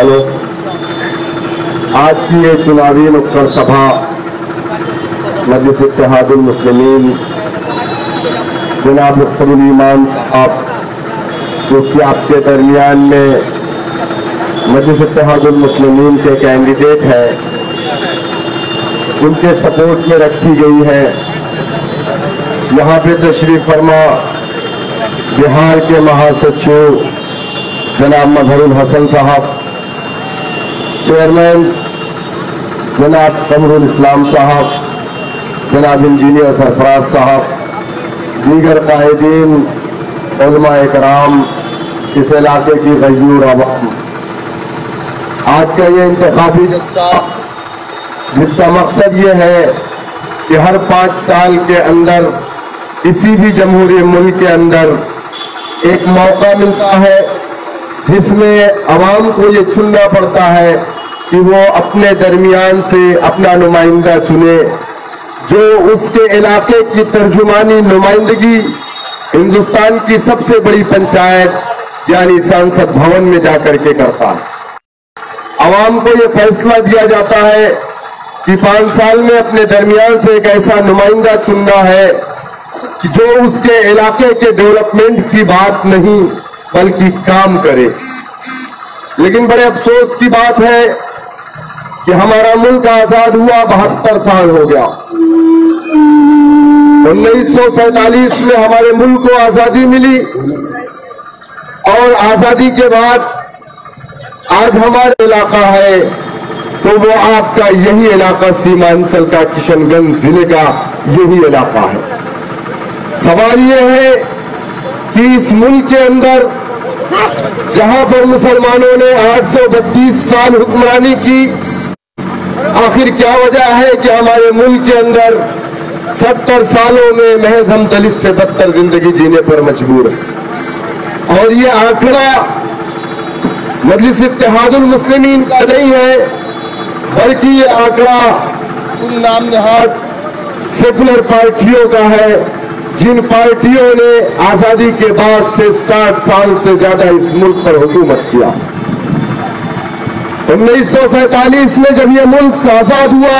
वालों, आज की ये चुनावी नुक्कड़ सभा मजलिस इत्तेहादुल मुस्लिमीन जनाब मुख्तरुल ईमान साहब, जो कि आपके दरमियान में मजलिस इत्तेहादुल मुस्लिमीन के कैंडिडेट हैं, उनके सपोर्ट में रखी गई है। यहाँ पे तशरीफ फरमा बिहार के महासचिव जनाब मजहरुल हसन साहब, चेयरमैन जनाब कमरुल इस्लाम साहब, जनाब इंजीनियर सरफराज साहब, दीगर कायदीन, उलमा इकराम, इस इलाके की गयूर आवाम। आज का ये इंतखाबी जलसा जिसका मकसद ये है कि हर 5 साल के अंदर किसी भी जमहूरी मुल्क के अंदर एक मौका मिलता है जिसमें अवाम को ये चुनना पड़ता है कि वो अपने दरमियान से अपना नुमाइंदा चुने, जो उसके इलाके की तर्जुमानी नुमाइंदगी हिंदुस्तान की सबसे बड़ी पंचायत यानी संसद भवन में जाकर के करता है। अवाम को ये फैसला दिया जाता है कि 5 साल में अपने दरमियान से एक ऐसा नुमाइंदा चुनना है कि जो उसके इलाके के डेवलपमेंट की बात नहीं बल्कि काम करे। लेकिन बड़े अफसोस की बात है कि हमारा मुल्क आजाद हुआ 72 साल हो गया। 1947 में हमारे मुल्क को आजादी मिली और आजादी के बाद आज हमारा इलाका है तो वो आपका यही इलाका सीमांचल का किशनगंज जिले का यही इलाका है। सवाल ये है कि इस मुल्क के अंदर जहां पर मुसलमानों ने 832 साल हुक्मरानी की, आखिर क्या वजह है कि हमारे मुल्क के अंदर 70 सालों में महज हम दलित से बदतर जिंदगी जीने पर मजबूर हैं। और ये आंकड़ा मजलिस इत्तेहादुल मुस्लिमीन का नहीं है बल्कि ये आंकड़ा उन नाम नहाद सेकुलर पार्टियों का है जिन पार्टियों ने आजादी के बाद से 60 साल से ज्यादा इस मुल्क पर हुकूमत किया। 1947 में जब ये मुल्क आजाद हुआ,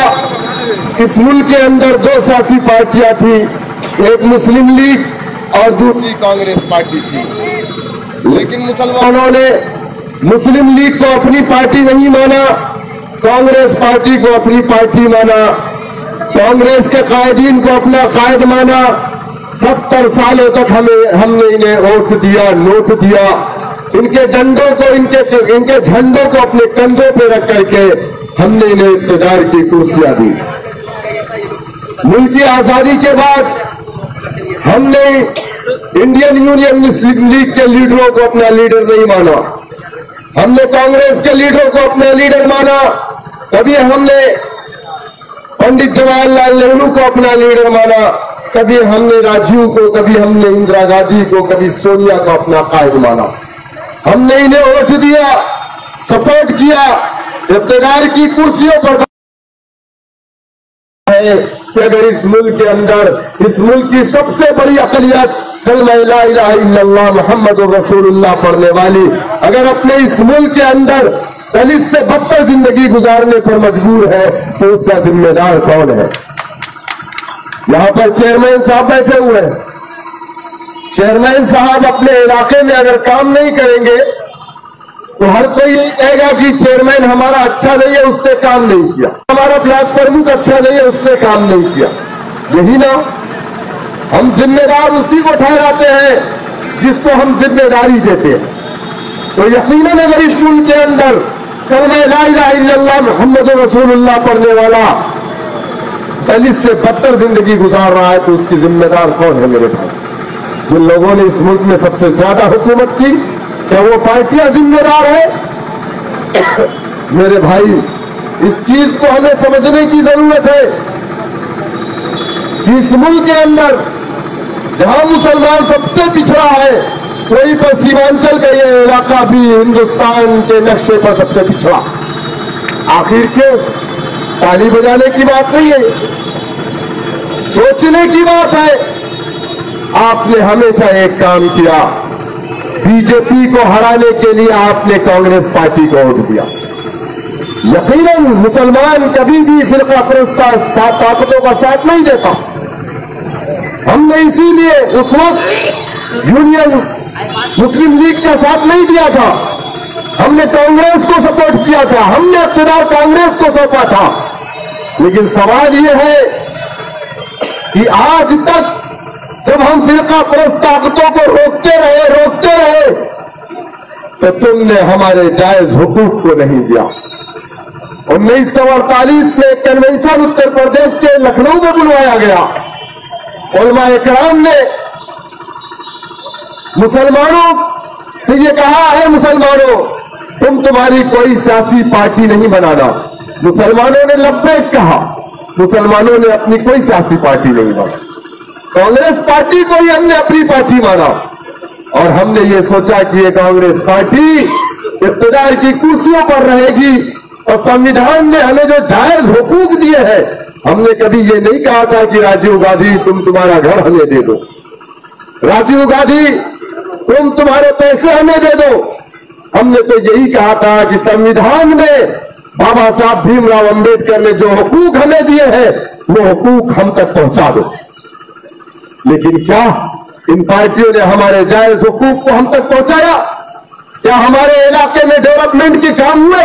इस मुल्क के अंदर 2 सियासी पार्टियां थी, एक मुस्लिम लीग और दूसरी कांग्रेस पार्टी थी। लेकिन मुसलमानों ने मुस्लिम लीग को अपनी पार्टी नहीं माना, कांग्रेस पार्टी को अपनी पार्टी माना, कांग्रेस के कायदीन को अपना कायद माना। 70 सालों तक हमने इन्हें वोट दिया, नोट दिया, इनके डंडों को इनके झंडों को अपने कंधों पे रख करके हमने इन्हें इक़्तिदार की कुर्सियां दी। मुल्क की आजादी के बाद हमने इंडियन यूनियन मुस्लिम लीग के लीडरों को अपना लीडर नहीं माना, हमने कांग्रेस के लीडरों को अपना लीडर माना। कभी हमने पंडित जवाहरलाल नेहरू को अपना लीडर माना, कभी हमने राजीव को, कभी हमने इंदिरा गांधी को, कभी सोनिया को अपना कायद माना। हमने इन्हें वोट दिया, सपोर्ट किया, इक़्तिदार की कुर्सियों पर है कि अगर इस मुल्क के अंदर इस मुल्क की सबसे बड़ी अक़लियत कलमा ला इलाहा इल्लल्लाह मुहम्मदुर रसूलुल्लाह पढ़ने वाली अगर अपने इस मुल्क के अंदर दलित से बदतर जिंदगी गुजारने पर मजबूर है तो उसका जिम्मेदार कौन है? यहाँ पर चेयरमैन साहब बैठे हुए हैं। चेयरमैन साहब अपने इलाके में अगर काम नहीं करेंगे तो हर कोई यही कहेगा कि चेयरमैन हमारा अच्छा नहीं है, उसने काम नहीं किया, हमारा ब्लॉक प्रमुख अच्छा नहीं है, उसने काम नहीं किया। यही ना, हम जिम्मेदार उसी को ठहराते हैं जिसको हम जिम्मेदारी देते हैं। तो यकीनन अगर इस मुल्क के अंदर कलमा ला इलाहा इल्लल्लाह मुहम्मदुर रसूलुल्लाह पढ़ने वाला दलित से बदतर जिंदगी गुजार रहा है तो उसकी जिम्मेदार कौन है मेरे भाई? जिन लोगों ने इस मुल्क में सबसे ज्यादा हुकूमत की, क्या वो पार्टियां जिम्मेदार है? मेरे भाई, इस चीज को हमें समझने की जरूरत है कि इस मुल्क के अंदर जहां मुसलमान सबसे पिछड़ा है वहीं पर सीमांचल का ये इलाका भी हिंदुस्तान के नक्शे पर सबसे पिछड़ा। आखिर क्यों? ताली बजाने की बात नहीं है, सोचने की बात है। आपने हमेशा एक काम किया बीजेपी को हराने के लिए आपने कांग्रेस पार्टी को वोट दिया। यकीनन मुसलमान कभी भी फिरका परस्त ताकतों का साथ नहीं देता। हमने इसीलिए उस वक्त यूनियन मुस्लिम लीग का साथ नहीं दिया था, हमने कांग्रेस को सपोर्ट किया था, हमने इख्तियार कांग्रेस को सौंपा था। लेकिन सवाल यह है कि आज तक जब हम फिरका परस्त ताकतों को रोकते रहे तो तुमने हमारे जायज हुकूक को नहीं दिया। 1948 में एक कन्वेंशन उत्तर प्रदेश के लखनऊ में बुलवाया गया। उलमाए किराम ने मुसलमानों से ये कहा है, मुसलमानों तुम्हारी कोई सियासी पार्टी नहीं बनाना। मुसलमानों ने लब्बैक कहा, मुसलमानों ने अपनी कोई सियासी पार्टी नहीं बना। कांग्रेस पार्टी को ही हमने अपनी पार्टी माना और हमने ये सोचा कि ये कांग्रेस पार्टी इख्तियार की कुर्सियों पर रहेगी और संविधान ने हमें जो जायज हुकूक दिए हैं, हमने कभी ये नहीं कहा था कि राजीव गांधी तुम्हारा घर हमें दे दो, राजीव गांधी तुम्हारे पैसे हमें दे दो। हमने तो यही कहा था कि संविधान में बाबा साहब भीमराव अंबेडकर ने जो हुकूक हमें दिए हैं वो हुकूक हम तक पहुंचा दो। लेकिन क्या इन पार्टियों ने हमारे जायज हुकूक को हम तक पहुंचाया? क्या हमारे इलाके में डेवलपमेंट के काम हुए?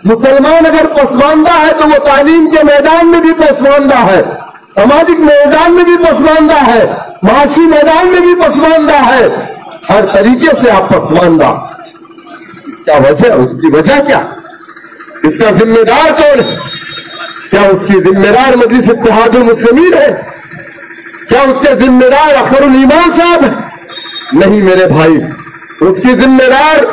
मुसलमान अगर पसमानदा है तो वो तालीम के मैदान में भी पसमानदा है, सामाजिक मैदान में भी पसमानदा है, माशी मैदान में भी पसमानदा है, हर तरीके से आप पसमानदा। इसका वजह, उसकी वजह क्या? इसका जिम्मेदार कौन है? क्या उसकी जिम्मेदार मजलिस इत्तेहादुल मुस्लिमीन है? क्या उसके जिम्मेदार अखरुल ईमान साहब है? नहीं मेरे भाई, उसकी जिम्मेदार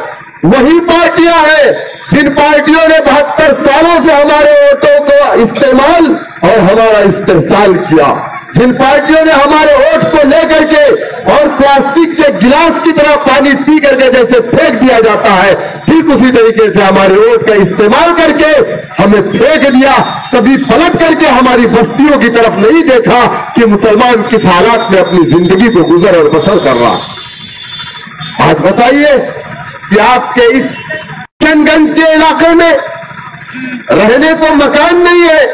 वही पार्टियां हैं जिन पार्टियों ने 72 सालों से हमारे वोटों को इस्तेमाल और हमारा इस्तेहसाल किया, जिन पार्टियों ने हमारे वोट को लेकर के और प्लास्टिक के गिलास की तरह पानी पी करके जैसे फेंक दिया जाता है, ठीक उसी तरीके से हमारे वोट का इस्तेमाल करके हमें फेंक दिया। कभी पलट करके हमारी बस्तियों की तरफ नहीं देखा कि मुसलमान किस हालात में अपनी जिंदगी को गुजर और बसर कर रहा। आज बताइए कि आपके इस किशनगंज के इलाके में रहने को मकान नहीं है,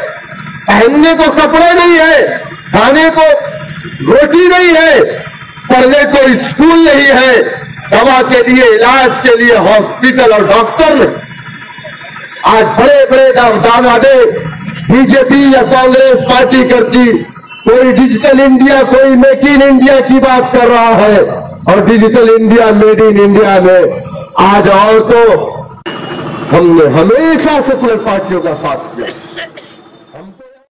पहनने को कपड़े नहीं है, खाने को रोटी नहीं है, पढ़ने को स्कूल नहीं है, दवा के लिए, इलाज के लिए हॉस्पिटल और डॉक्टर नहीं। आज बड़े बड़े दावे बीजेपी या कांग्रेस पार्टी करती, कोई डिजिटल इंडिया, कोई मेक इन इंडिया की बात कर रहा है और digital India, made in India में आज और तो हमने हमेशा सेकुलर पार्टियों का साथ दिया।